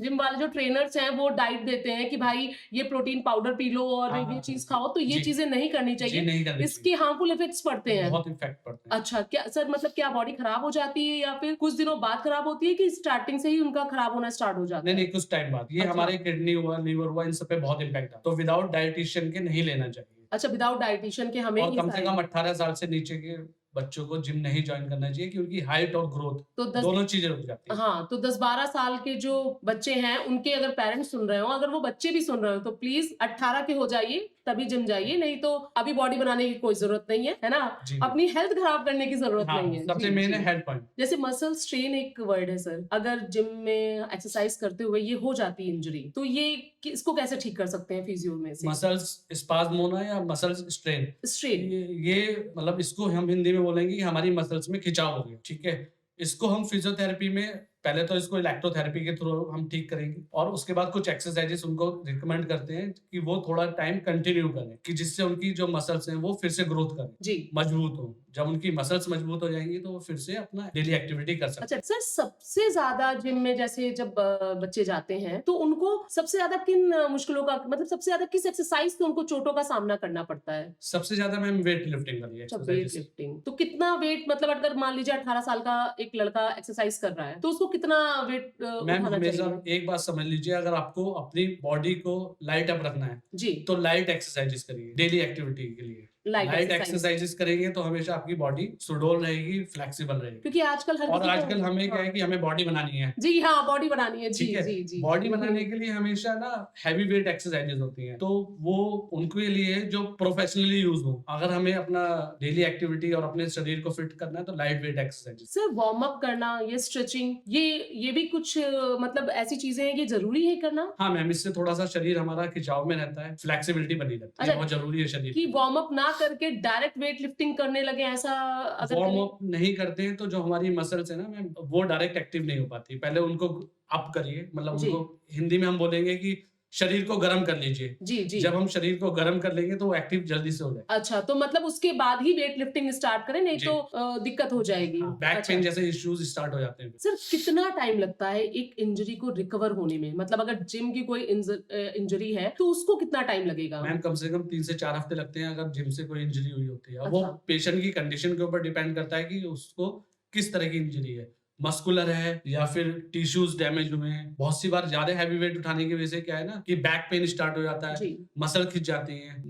A: जिम वाले जो ट्रेनर्स हैं वो डाइट देते हैं कि भाई ये प्रोटीन पाउडर पी लो और
B: हाँ,
A: ये
B: हाँ,
A: चीज़
B: हाँ,
A: खाओ, तो ये
B: जी।
A: चीज़ें नहीं करनी
B: जी,
A: चाहिए।
B: नहीं करनी
A: इसके हार्मफुल इफेक्ट्स पड़ते
B: चाहिए।
A: हैं।
B: बहुत इफ़ेक्ट पड़ते हैं।
A: अच्छा, क्या सर मतलब क्या बॉडी खराब हो जाती है या फिर कुछ दिनों बाद खराब होती है कि स्टार्टिंग से ही उनका खराब होना स्टार्ट हो जाता
B: नहीं,
A: है?
B: नहीं, कुछ टाइम बाद। ये
A: अच्छा।
B: हमारे किडनी हुआ, लीवर हुआ, इन सब पे बहुत इम्पैक्ट आता है। तो विदाउट डायटीशियन के नहीं लेना चाहिए।
A: अच्छा, विदाउट डायटीशियन के हमें
B: और
A: ये
B: कम से
A: सारी
B: कम 18 साल से नीचे के बच्चों को जिम नहीं जॉइन करना चाहिए, क्योंकि हाइट और ग्रोथ
A: तो 10
B: दोनों चीज़ें रुक जाती हैं।
A: हाँ, तो 10-12 साल के जो बच्चे हैं, उनके अगर पेरेंट्स सुन रहे हो, अगर वो बच्चे भी सुन रहे हो, तो प्लीज़ 18 के हो जाइए, तभी जिम जाइए, नहीं तो अभी बॉडी बनाने की कोई ज़रूरत नहीं है ना?
B: जी।
A: अपनी हेल्थ खराब करने की ज़रूरत
B: हाँ,
A: नहीं है।
B: सबसे
A: जी,
B: मेन
A: जी।
B: है हेल्थ पॉइंट।
A: जैसे मसल स्ट्रेन एक वर्ड है सर, अगर जिम में एक्सरसाइज करते हुए ये हो जाती है इंजरी, तो ये इसको कैसे ठीक कर सकते हैं फिजियो में से?
B: मसल्स स्पाज़्म होना या मसल्स स्ट्रेन,
A: स्ट्रेन।
B: ये मतलब इसको हम हिंदी में बोलेंगे कि हमारी मसल्स में खिंचाव हो गया, ठीक है? इसको हम फिजियोथेरेपी में पहले तो इसको इलेक्ट्रोथेरेपी के थ्रू हम ठीक करेंगे और उसके बाद कुछ एक्सरसाइजेस उनको रिकमेंड करते हैं कि वो थोड़ा टाइम कंटिन्यू करें, कि जिससे उनकी जो मसल्स हैं वो फिर से ग्रोथ करें,
A: जी।
B: मजबूत हो। जब उनकी मसल्स मजबूत हो जाएंगी तो वो फिर से अपना डेली एक्टिविटी कर सकते हैं।
A: अच्छा सर, सबसे ज्यादा जिम में जैसे जब बच्चे जाते हैं तो उनको सबसे ज्यादा किन मुश्किलों का मतलब सबसे ज्यादा किस एक्सरसाइज से उनको चोटों का सामना करना पड़ता है?
B: सबसे ज्यादा मैम वेट लिफ्टिंग वाली
A: अच्छा, वेट
B: एक्सरसाइजेस।
A: लिफ्टिंग। तो कितना वेट मतलब अगर मान लीजिए 18 साल का एक लड़का एक्सरसाइज कर रहा है तो उसको कितना वेट
B: मैम
A: उठाना
B: हमेशा
A: चाहिए?
B: एक बात समझ लीजिए, अगर आपको अपनी बॉडी को लाइट अप रखना है
A: जी,
B: तो लाइट एक्सरसाइजेस करिए डेली एक्टिविटी के लिए।
A: Light
B: light
A: exercise.
B: एक्सरसाइजेस करेंगे तो हमेशा आपकी बॉडी सुडौल रहेगी, फ्लेक्सिबल रहेगी।
A: क्योंकि आजकल हर
B: और
A: किसी को
B: आजकल हमें क्या है कि हमें बॉडी बनानी है,
A: जी हाँ, बॉडी बनानी है। जी,
B: ठीक है?
A: जी, जी।
B: बॉडी बनाने के लिए हमेशा ना हैवी वेट एक्सरसाइजेस होती हैं, तो वो उनके लिए है जो प्रोफेशनली यूज हो। अगर हमें अपना डेली एक्टिविटी और अपने शरीर को फिट करना है तो light weight exercises.
A: Sir, warm up करना, ये स्ट्रेचिंग, ये भी कुछ मतलब ऐसी चीजें हैं, ये जरूरी है करना?
B: हाँ मैम, इससे थोड़ा सा शरीर हमारा खिंचाव में रहता है, फ्लेक्सिबिलिटी बनी रहती है,
A: अच्छा,
B: बहुत जरूरी है शरीर
A: कि
B: की।
A: वार्म अप ना करके डायरेक्ट वेट लिफ्टिंग करने लगे, ऐसा अगर
B: वार्म
A: करें?
B: अप नहीं करते हैं तो जो हमारी मसल्स है ना मैम, वो डायरेक्ट एक्टिव नहीं हो पाती। पहले उनको अप करिए, मतलब
A: जी।
B: उनको हिंदी में हम बोलेंगे कि शरीर को गर्म कर लीजिए।
A: जी, जी।
B: जब हम शरीर को गर्म कर लेंगे तो वो एक्टिव जल्दी से हो जाए।
A: अच्छा, तो मतलब उसके बाद ही वेट लिफ्टिंग स्टार्ट करें, नहीं
B: जी।
A: तो दिक्कत हो जाएगी।
B: बैक
A: अच्छा।
B: पेन जैसे इश्यूज स्टार्ट हो जाते हैं।
A: सर, कितना टाइम लगता है एक इंजरी को रिकवर होने में? मतलब अगर जिम की कोई इंजरी है तो उसको कितना टाइम लगेगा?
B: मैम कम से कम 3 से 4 हफ्ते लगते हैं अगर जिम से कोई इंजरी हुई होती है। अब वो
A: अच्छा।
B: पेशेंट की कंडीशन के ऊपर डिपेंड करता है कि उसको किस तरह की इंजरी है, मस्कुलर है या फिर टिश्यूज डैमेज हुए हैं। बहुत सी बार ज्यादा हैवी वेट उठाने की वजह से क्या है ना कि बैक पेन स्टार्ट हो जाता है,
A: जी।
B: मसल खिंच जाती है,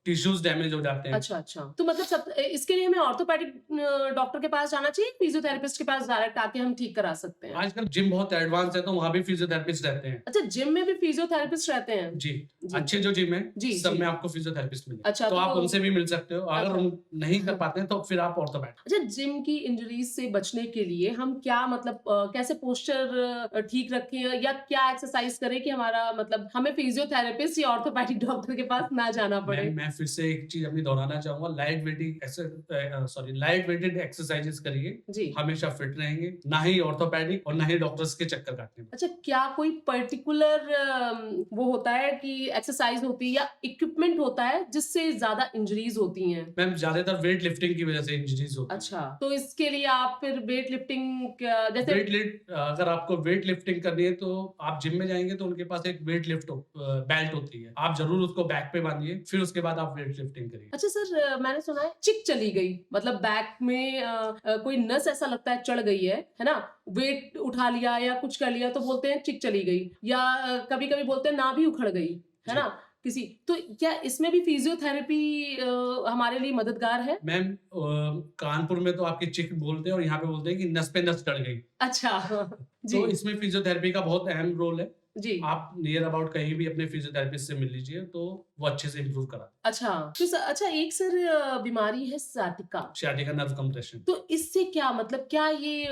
B: टिश्यूज डैमेज हो जाते हैं।
A: अच्छा, अच्छा। तो मतलब इसके लिए हमें ऑर्थोपेडिक डॉक्टर के पास जाना चाहिए, फिजियोथेरेपिस्ट के पास डायरेक्ट आके हम ठीक करा सकते हैं?
B: आजकल जिम बहुत एडवांस है तो वहाँ भी फिजियोथेरेपिस्ट रहते हैं।
A: अच्छा, जिम में भी फिजियोथेरेपिस्ट रहते हैं?
B: जी,
A: जी।
B: अच्छे जो जिम है
A: जी,
B: सब
A: जी।
B: में आपको फिजियोथेरेपिस्ट मिलेंगे।
A: अच्छा,
B: तो आप
A: तो
B: उनसे भी मिल सकते हो। अगर
A: अच्छा।
B: उन नहीं कर पाते हैं तो फिर आप ऑर्थोपेड।
A: अच्छा, जिम की इंजरीज से बचने के लिए हम क्या मतलब कैसे पोस्चर ठीक रखें या क्या एक्सरसाइज करें कि हमारा मतलब हमें फिजियोथेरेपिस्ट या ऑर्थोपेडिक डॉक्टर के पास ना जाना पड़े?
B: मैं फिर से एक चीज अपनी दोहराना चाहूंगा, लाइट वेटेड एक्सरसाइजेस करिए,
A: जी।
B: हमेशा फिट रहेंगे, ना ही ऑर्थोपेडिक और ना ही डॉक्टर्स के चक्कर काटने में।
A: अच्छा, क्या कोई पर्टिकुलर वो होता है कि एक्सरसाइज होती है या इक्विपमेंट होता है जिससे ज्यादा इंजरीज होती हैं?
B: मैम ज्यादातर वेट लिफ्टिंग की वजह से इंजरीज होती है।
A: अच्छा, तो इसके लिए आप फिर वेट लिफ्टिंग जैसे
B: अगर आपको वेट लिफ्टिंग करनी है तो आप जिम में जाएंगे तो उनके पास एक वेट लिफ्ट बेल्ट होती है, आप जरूर उसको बैक पे बांधिए, फिर उसके बाद आप वेट लिफ्टिंग करिए।
A: अच्छा सर, मैंने सुना है चिक चली गई, मतलब बैक में कोई नस ऐसा लगता है चढ़ गई है ना, वेट उठा लिया या कुछ कर लिया तो बोलते हैं चिक चली गई, या कभी कभी बोलते हैं नाभि उखड़ गई, है
B: जी।
A: ना किसी, तो क्या इसमें भी फिजियोथेरेपी हमारे लिए मददगार है?
B: मैम कानपुर में तो आपकी चिक बोलते हैं और यहाँ पे बोलते हैं कि नस पे नस चढ़ गई।
A: अच्छा जी
B: तो इसमें फिजियोथेरेपी का बहुत अहम रोल है।
A: जी।
B: आप नियर अबाउट कहीं भी अपने फिजियोथेरेपिस्ट से मिल लीजिए तो वो अच्छे से इम्प्रूव करा।
A: अच्छा, तो अच्छा एक सर बीमारी है साटिका,
B: सियाटिका नर्व कंप्रेशन।
A: तो इससे क्या मतलब, क्या ये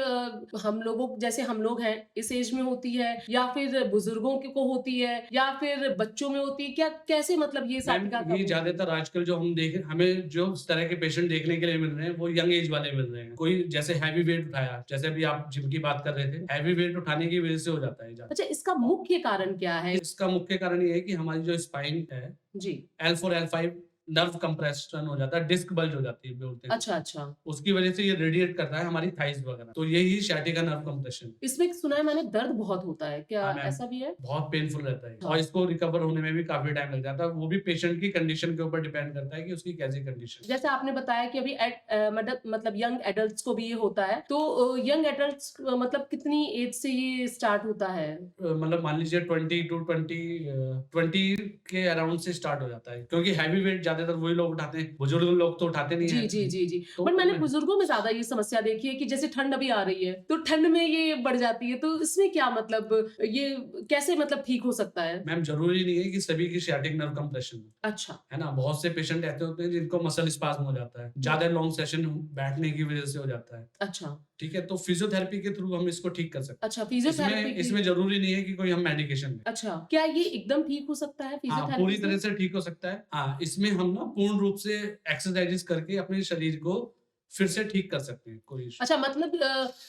A: हम लोगों जैसे हम लोग हैं इस एज में होती है या फिर बुजुर्गों को होती है या फिर बच्चों में होती है, क्या कैसे मतलब ये साटिका
B: मैम ये ज्यादातर आजकल जो हमें जो इस तरह के पेशेंट देखने के लिए मिल रहे हैं वो यंग एज वाले मिल रहे हैं। कोई जैसे हैवी वेट उठाया, जैसे अभी आप जिम की बात कर रहे थे, हैवी वेट उठाने की वजह से हो जाता है ज्यादा।
A: अच्छा, इसका मुख्य कारण क्या है?
B: इसका मुख्य कारण ये है कि हमारी जो स्पाइन है
A: जी।
B: L4 L5 नर्व कंप्रेशन हो जाता है, डिस्क बल्ज हो जाती है बोलते हैं।
A: अच्छा अच्छा,
B: उसकी वजह से ये रेडिएट करता है हमारी थाइस वगैरह, तो यही सियाटिका नर्व कंप्रेशन।
A: इसमें सुना है मैंने दर्द बहुत होता है, क्या
B: हाँ मैम,
A: ऐसा भी है?
B: बहुत पेनफुल रहता है
A: हाँ।
B: और इसको रिकवर होने में भी काफी टाइम लग जाता है। वो भी पेशेंट की कंडीशन के ऊपर डिपेंड करता है कि उसकी कैसी कंडीशन।
A: जैसे आपने बताया कि अभी मतलब यंग एडल्ट्स को भी ये होता है, तो यंग एडल्ट्स मतलब कितनी एज से ये स्टार्ट होता है?
B: मतलब मान लीजिए 20 के अराउंड से स्टार्ट हो जाता है, क्योंकि हैवी वेट ज्यादातर वही लोग उठाते हैं, बुजुर्ग लोग तो उठाते नहीं
A: जी
B: है।
A: जी जी जी।
B: तो
A: बट मैंने
B: मैं-
A: बुजुर्गों में ज्यादा ये समस्या देखी है कि जैसे ठंड अभी आ रही है तो ठंड में ये बढ़ जाती है, तो इसमें क्या मतलब, ये कैसे मतलब ठीक हो सकता है?
B: मैम जरूरी नहीं है कि सभी की सियाटिक नर्व कंप्रेशन
A: अच्छा
B: है ना, बहुत से पेशेंट ऐसे होते हैं जिनको मसल स्पाज्म हो जाता है, ज्यादा लॉन्ग सेशन बैठने की वजह से हो जाता है।
A: अच्छा
B: ठीक है, तो फिजियोथेरेपी के थ्रू हम इसको ठीक कर सकते
A: अच्छा,
B: हैं।
A: फिजियोथेरेपी
B: इसमें जरूरी नहीं है कि कोई हम मेडिकेशन दें।
A: अच्छा, क्या ये एकदम ठीक हो सकता है
B: हाँ,
A: फिजियोथेरेपी
B: पूरी
A: से?
B: तरह से ठीक हो सकता है। हाँ, इसमें हम ना पूर्ण रूप से एक्सरसाइजेस करके अपने शरीर को फिर से ठीक कर सकते हैं, कोई issue।
A: अच्छा, मतलब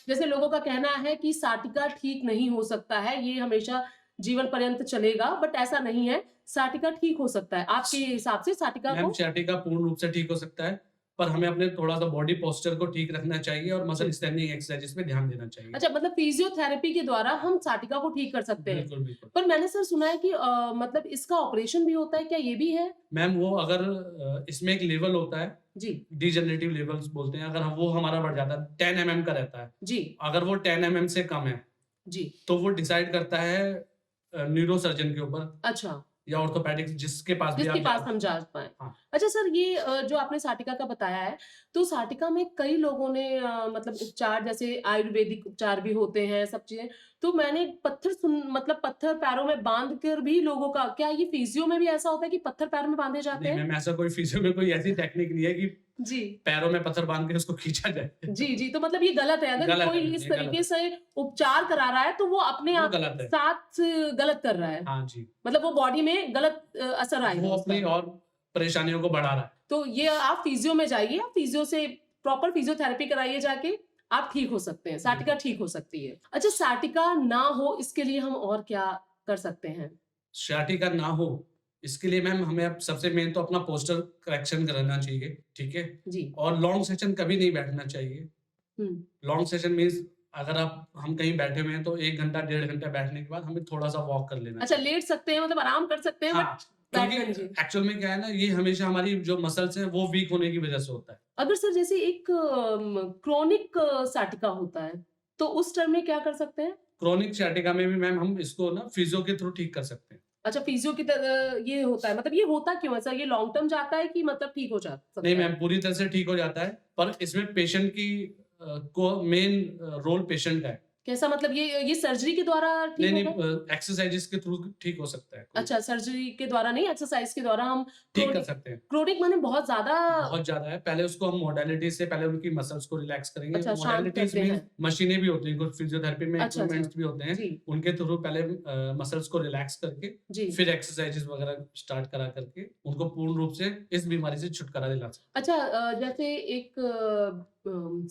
A: जैसे लोगों का कहना है कि साटिका ठीक नहीं हो सकता है, ये हमेशा जीवन पर्यंत चलेगा, बट ऐसा नहीं है, साटिका ठीक हो सकता है आपके हिसाब से साटिका
B: मैम
A: को?
B: सियाटिका पूर्ण रूप से ठीक हो सकता है, पर हमें अपने थोड़ा सा बॉडी पोस्चर को ठीक रखना चाहिए और मसल स्ट्रेनिंग एक्सरसाइजेस पे ध्यान देना चाहिए।
A: अच्छा, मतलब फिजियोथेरेपी के द्वारा हम साटिका को ठीक कर सकते हैं।
B: बिल्कुल बिल्कुल।
A: पर मैंने सर सुना है कि मतलब इसका ऑपरेशन भी होता है, क्या ये भी है?
B: मैम वो अगर इसमें एक लेवल होता है,
A: जी
B: डीजनरेटिव लेवल्स बोलते हैं, अगर वो हमारा बढ़ जाता है 10 mm का रहता है,
A: जी
B: अगर वो 10 mm से कम है
A: जी।
B: तो वो डिसाइड करता है न्यूरो सर्जन के ऊपर
A: अच्छा,
B: या ऑर्थोपेडिक्स जिसके पास भी
A: जिसके
B: आप
A: पास हम जा पाए।
B: हाँ।
A: अच्छा सर, ये जो आपने साटिका का बताया है, तो साटिका में कई लोगों ने मतलब उपचार, जैसे आयुर्वेदिक उपचार भी होते हैं, सब चीजें, तो मैंने मतलब पत्थर पैरों में बांध कर भी लोगों का, क्या ये फिजियो में भी ऐसा होता है कि पत्थर पैरों में बांधे जाते
B: नहीं
A: हैं?
B: मैम, ऐसा कोई फिजियो में कोई ऐसी टेक्निक नहीं है कि
A: जी
B: पैरों में पत्थर बांध के उसको खींचा जाए।
A: जी जी, तो मतलब ये गलत है, अगर
B: गलत
A: कोई
B: है,
A: इस
B: ये
A: तरीके
B: गलत
A: से उपचार करा रहा है तो वो अपने
B: वो
A: आप
B: गलत है।
A: साथ गलत कर रहा है,
B: हाँ जी,
A: मतलब वो बॉडी में गलत असर आएगा
B: वो
A: उसका।
B: अपनी और परेशानियों को बढ़ा रहा है।
A: तो ये आप फिजियो में जाइए, आप फिजियो से प्रॉपर फिजियोथेरेपी कराइए जाके, आप ठीक हो सकते हैं, साटिका ठीक हो सकती है। अच्छा, साटिका ना हो इसके लिए हम और क्या कर सकते हैं?
B: सियाटिका ना हो इसके लिए मैम हमें अब सबसे मेन तो अपना पोस्टर करेक्शन कराना चाहिए, ठीक है,
A: जी।
B: और लॉन्ग सेशन कभी नहीं बैठना चाहिए। लॉन्ग सेशन मीन्स अगर हम कहीं बैठे हुए हैं तो 1 घंटा 1.5 घंटा बैठने के बाद हमें थोड़ा सा वॉक कर लेना
A: अच्छा,
B: चाहिए।
A: लेट सकते हैं, मतलब आराम कर सकते हैं,
B: हाँ,
A: बट
B: क्योंकि
A: बैठना नहीं।
B: एक्चुअल में क्या है ना, ये हमेशा हमारी जो मसल्स हैं वो वीक होने की वजह से होता है।
A: अगर सर जैसे एक क्रोनिक साटिका होता है, तो उस टर्म में क्या कर सकते हैं?
B: क्रोनिक सियाटिका में भी मैम हम इसको ना फिजियो के थ्रू ठीक कर सकते हैं।
A: अच्छा, फिजियो की तरह ये होता है, मतलब ये होता क्यों है सर? ये लॉन्ग टर्म जाता है कि मतलब ठीक हो सकता
B: नहीं
A: है?
B: मैम, पूरी तरह से ठीक हो जाता है, पर इसमें पेशेंट की को मेन रोल पेशेंट का है।
A: कैसा मतलब ये सर्जरी के द्वारा ठीक
B: नहीं,
A: होगा?
B: नहीं एक्सरसाइजेस के थ्रू ठीक हो सकता है।
A: अच्छा, सर्जरी के द्वारा नहीं, एक्सरसाइज के द्वारा हम
B: ठीक कर
A: क्रोनिक
B: सकते हैं।
A: क्रोनिक माने बहुत ज़्यादा।
B: बहुत ज़्यादा है। पहले उसको हम मोडालिटी से पहले उनकी मसल्स को रिलैक्स करेंगे।
A: अच्छा, शांत
B: मोडालिटीज़
A: करते
B: मीन्स
A: हैं।
B: मशीनें भी होती हैं, कुछ फिजियोथेरेपी में
A: अच्छा, अच्छा।
B: इक्विपमेंट्स भी होते हैं।
A: जी,
B: उनके थ्रू पहले मसल्स को रिलैक्स करके
A: जी।
B: फिर एक्सरसाइजेस वगैरह स्टार्ट करा करके उनको पूर्ण रूप से इस बीमारी से छुटकारा दिला सकते हैं।
A: अच्छा, जैसे एक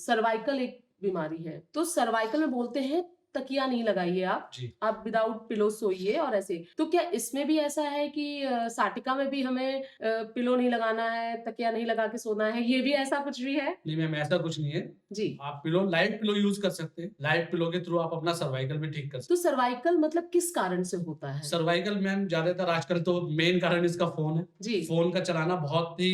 A: सर्वाइकल एक बीमारी है, तो सर्वाइकल में बोलते हैं तकिया नहीं लगाइए
B: जी।
A: आप विदाउट पिलो सोइए और ऐसे। तो क्या इसमें भी ऐसा है कि साटिका में भी हमें पिलो नहीं लगाना है, तकिया नहीं लगा के सोना है, ये भी ऐसा कुछ भी है?
B: नहीं मैम, ऐसा कुछ नहीं है।
A: जी।
B: आप लाइट पिलो यूज़ कर सकते हैं। लाइट पिलो के थ्रू आप अपना सर्वाइकल भी ठीक कर सकते
A: तो सर्वाइकल मतलब किस कारण से होता
B: हैं।
A: है?
B: सर्वाइकल मैम ज़्यादातर आजकल तो मेन कारण इसका फ़ोन है।
A: जी।
B: फ़ोन का चलाना बहुत ही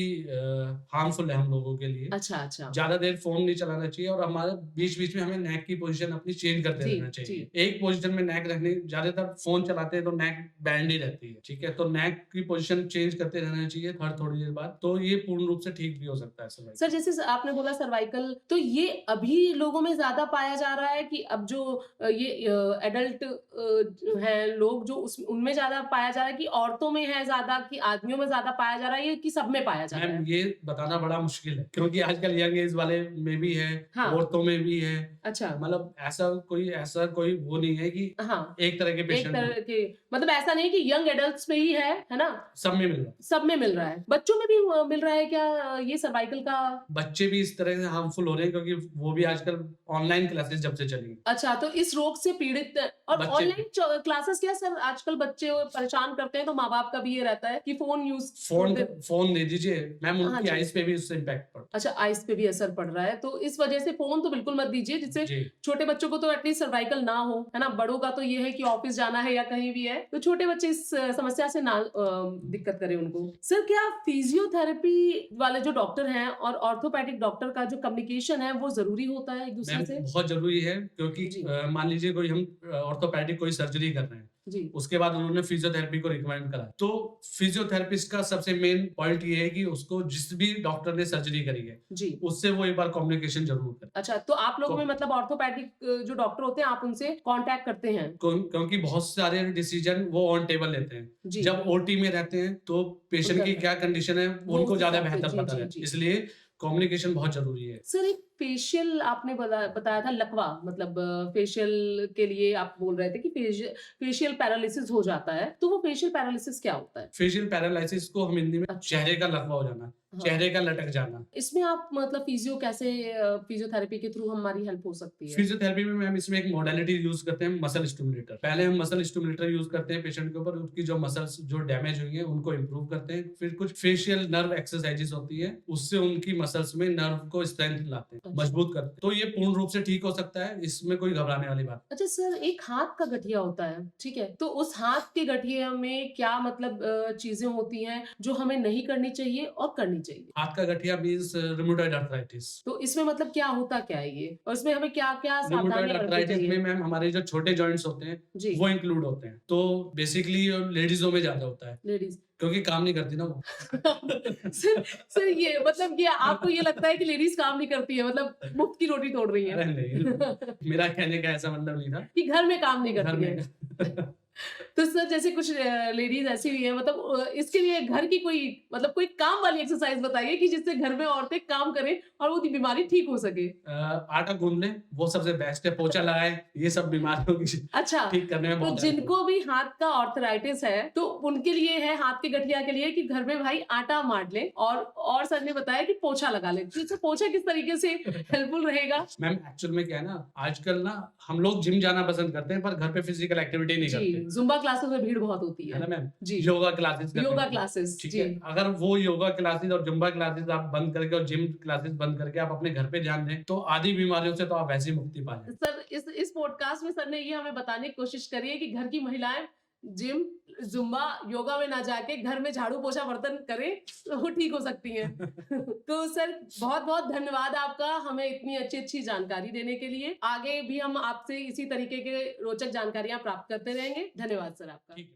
B: हार्मफुल है हम लोगों के लिए।
A: अच्छा, अच्छा।
B: ज़्यादा देर फ़ोन नहीं चलाना चाहिए और हमारा बीच-बीच में हमें नेक की पोज़ीशन अपनी चेंज करते
A: जी,
B: रहना चाहिए।
A: जी।
B: एक पोज़ीशन में नेक रखनी, ज़्यादातर फ़ोन चलाते हैं तो नेक बैंड ही रहती है, ठीक है? तो नेक की पोज़ीशन चेंज करते रहना चाहिए हर थोड़ी देर बाद, तो ये पूर्ण रूप से ठीक भी हो सकता है सर्वाइकल।
A: सर जैसे आपने बोला सर्वाइकल, तो ये अभी लोगों में ज़्यादा पाया जा रहा है कि अब जो ये एडल्ट हैं लोग जो उस उनमें ज़्यादा पाया जा रहा है कि औरतों में है ज़्यादा कि आदमियों में ज़्यादा पाया जा रहा है, ये कि सब में पाया जा रहा
B: मैम
A: है?
B: ये बताना बड़ा मुश्किल है क्योंकि आजकल यंग एज वाले में भी है,
A: हाँ।
B: औरतों में भी है।
A: अच्छा।
B: मतलब ऐसा कोई वो नहीं है कि
A: हाँ,
B: एक तरह के
A: एक
B: पेशेंट हो,
A: तरह के मतलब ऐसा नहीं कि यंग एडल्ट्स में ही है ना?
B: सब में मिल रहा है।
A: सब में मिल रहा है। बच्चों में भी मिल रहा है क्या ये सर्वाइकल का?
B: बच्चे भी इस तरह से हार्मफुल हो रहे हैं क्योंकि वो भी आजकल ऑनलाइन क्लासेस जब से चली हैं।
A: अच्छा, तो इस रोग से पीड़ित और
B: बच्चे
A: ऑनलाइन क्लासेस क्या सर आजकल बच्चे परेशान करते हैं तो माँ-बाप का भी ये रहता है कि फ़ोन यूज़
B: फ़ोन दे दीजिए, मैम
A: हाँ
B: उनकी
A: जी।
B: आइज़ पे भी उससे इम्पैक्ट पड़ता
A: अच्छा, आइज़ पे भी असर पड़ रहा है, तो इस वजह से फ़ोन तो बिल्कुल मत दीजिए
B: है।
A: जिससे
B: जी।
A: छोटे बच्चों को तो एटलीस्ट सर्वाइकल ना हो, है ना? बड़ों का तो ये है कि ऑफ़िस जाना है या कहीं भी है, तो छोटे बच्चे इस समस्या से ना दिक्कत करें उनको। सर क्या फिज़ियोथेरेपी वाले जो डॉक्टर हैं और ऑर्थोपेडिक डॉक्टर का जो कम्युनिकेशन है वो ज़रूरी होता है एक-दूसरे
B: मैम
A: से?
B: बहुत ज़रूरी है क्योंकि
A: जी।
B: मान लीजिए कोई हम ऑर्थोपेडिक कोई सर्जरी कर रहे हैं,
A: जी।
B: उसके बाद उन्होंने फिजियोथेरेपी को रिकमेंड करा। तो फिजियोथेरेपिस्ट का सबसे मेन पॉइंट ये है कि उसको जिस भी डॉक्टर ने सर्जरी करी है,
A: जी।
B: उससे वो एक बार कम्युनिकेशन ज़रूर करे।
A: अच्छा, तो आप लोगों में
B: को
A: मतलब ऑर्थोपेडिक जो डॉक्टर होते हैं आप उनसे कॉन्टैक्ट करते हैं?
B: क्योंकि बहुत सारे डिसीज़न वो ऑन टेबल लेते हैं।
A: जी।
B: जब ओटी में रहते हैं तो पेशेंट की क्या कंडीशन है
A: वो
B: उनको
A: उस
B: ज़्यादा
A: हिसाब से
B: बेहतर
A: जी,
B: पता
A: जी,
B: है।
A: जी।
B: इसलिए कम्युनिकेशन बहुत ज़रूरी है।
A: सर एक फेशियल आपने बताया था लकवा मतलब फेशियल के लिए आप बोल रहे थे कि फेशियल पैरालिसिस हो जाता है, तो वो फेशियल पैरालिसिस क्या होता है?
B: फेशियल पैरालिसिस को हम हिंदी में
A: अच्छा।
B: चेहरे का लकवा हो जाना,
A: हाँ।
B: चेहरे का लटक जाना।
A: इसमें आप मतलब फिजियोथेरेपी के थ्रू हमारी हेल्प हो सकती है?
B: फिजियोथेरेपी में मैम इसमें एक मॉडलिटी यूज़ करते हैं मसल स्टिमुलेटर। पहले हम मसल स्टिमुलेटर यूज़ करते हैं पेशेंट के ऊपर, उसकी जो मसल्स जो डैमेज हुई हैं उनको इम्प्रूव करते हैं। फिर कुछ फेशियल नर्व एक्सरसाइजेज़ होती है, उससे उनकी मसल्स में नर्व को स्ट्रेंथ लाते हैं,
A: अच्छा।
B: मजबूत करते हैं। तो ये पूर्ण रूप से ठीक हो सकता है, इसमें कोई घबराने वाली बात
A: अच्छा सर, एक हाथ का गठिया होता है, ठीक है? तो उस हाथ के गठिए में क्या मतलब चीज़ें होती हैं जो हमें नहीं करनी चाहिए और करनी चाहिए?
B: हाथ का गठिया मीन्स रूमेटॉइड आर्थराइटिस।
A: तो इसमें मतलब क्या होता क्या है ये? और इसमें हमें क्या-क्या
B: रूमेटॉइड
A: सावधानियाँ बरतनी
B: आर्थराइटिस में
A: चाहिए?
B: मैम हमारे जो छोटे जॉइंट्स होते हैं,
A: जी।
B: वो इंक्लूड होते हैं। तो बेसिकली लेडीज़ों में ज़्यादा होता है,
A: लेडीज़
B: क्योंकि काम नहीं करती ना वो।
A: सर ये मतलब ये आपको ये लगता है कि लेडीज़ काम नहीं करती है मतलब मुफ्त की रोटी तोड़ रही
B: अरे
A: हैं?
B: नहीं, मेरा कहने का ऐसा मतलब नहीं था।
A: कि घर में काम नहीं
B: घर
A: करती हैं।
B: में
A: तो सर जैसे कुछ लेडीज़ ऐसी भी हैं मतलब इसके लिए घर की कोई मतलब कोई काम वाली एक्सरसाइज़ बताइए कि जिससे घर में औरतें काम करें और वो बीमारी ठीक हो सके?
B: आटा गूँध लें, वो सबसे बेस्ट है। पोछा लगाएँ, ये सब बीमारियों की
A: अच्छा,
B: ठीक करने में
A: तो
B: बहुत हेल्प
A: जिनको भी हाथ का आर्थराइटिस है, तो उनके लिए है हाथ के गठिया के लिए कि घर में भाई आटा बाट लें और सर ने बताया कि पोछा लगा लें। तो इससे पोछा किस तरीके से हेल्पफुल रहेगा?
B: मैम एक्चुअल में क्या है ना, आजकल ना हम लोग जिम जाना पसंद करते हैं, पर घर पे फिजिकल एक्टिविटी नहीं
A: जी,
B: करते।
A: ज़ुम्बा क्लासेस में भीड़ बहुत होती
B: है ना
A: है।
B: मैम?
A: जी,
B: योगा क्लासेस करते
A: योगा
B: हैं।
A: क्लासेस,
B: ठीक
A: जी।
B: है? अगर वो योगा क्लासेस और जुम्बा क्लासेस आप बंद करके और जिम क्लासेस बंद करके आप अपने घर पे ध्यान दें, तो आधी बीमारियों से तो आप वैसे ही मुक्ति पा जाएँगे।
A: सर इस पॉडकास्ट में सर ने ये हमें बताने की कोशिश करी है कि घर की महिलाएं जिम, जुम्बा, योगा में ना जाके घर में झाड़ू पोछा बर्तन करें तो वो ठीक हो सकती हैं। तो सर बहुत-बहुत धन्यवाद आपका हमें इतनी अच्छी-अच्छी जानकारी देने के लिए। आगे भी हम आपसे इसी तरीके के रोचक जानकारियाँ प्राप्त करते रहेंगे। धन्यवाद सर आपका।
B: ठीक है।